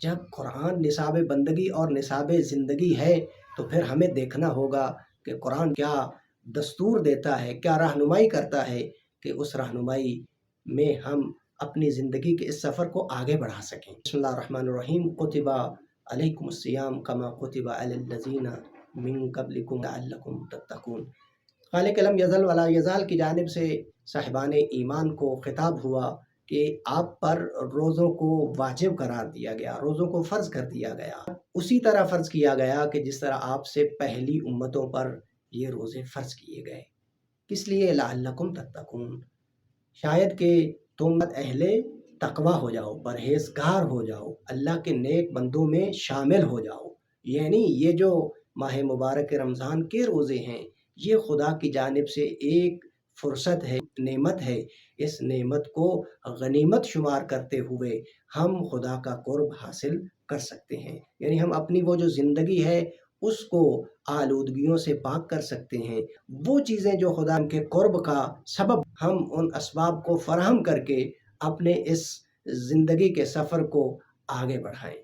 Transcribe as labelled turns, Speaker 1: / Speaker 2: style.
Speaker 1: जब कुरान निसाब बंदगी और निसाब ज़िंदगी है तो फिर हमें देखना होगा कि कुरान क्या दस्तूर देता है, क्या रहनुमाई करता है कि उस रहनुमाई में हम अपनी ज़िंदगी के इस सफ़र को आगे बढ़ा सकें। बिस्मिल्लाहिर्रहमानिर्रहीम। कुतिबा अलैकुमुस्सियाम कमा कुतिबा अलल्लज़ीना मिन क़ब्लिकुम लअल्लकुम तत्तक़ून। खालिक़ लम यज़ल वला यज़ाल की जानिब से साहिबान ईमान को खिताब हुआ कि आप पर रोज़ों को वाजिब करार दिया गया, रोज़ों को फ़र्ज़ कर दिया गया। उसी तरह फ़र्ज़ किया गया कि जिस तरह आपसे पहली उम्मतों पर ये रोज़े फ़र्ज़ किए गए। किस लिए? लअल्लकुम तत्तक़ून, शायद कि तुम अहले तक़वा हो जाओ, परहेज़गार हो जाओ, अल्लाह के नेक बंदों में शामिल हो जाओ। यानी ये जो माह मुबारक रमज़ान के रोज़े हैं, ये खुदा की जानिब से एक फ़ुर्सत है, नेमत है। इस नेमत को गनीमत शुमार करते हुए हम खुदा का क़ुर्ब हासिल कर सकते हैं। यानी हम अपनी वो जो ज़िंदगी है उसको आलूदगियों से पाक कर सकते हैं। वो चीज़ें जो खुदा के क़ुर्ब का सबब, हम उन असबाब को फ़राहम करके अपने इस ज़िंदगी के सफ़र को आगे बढ़ाएँ।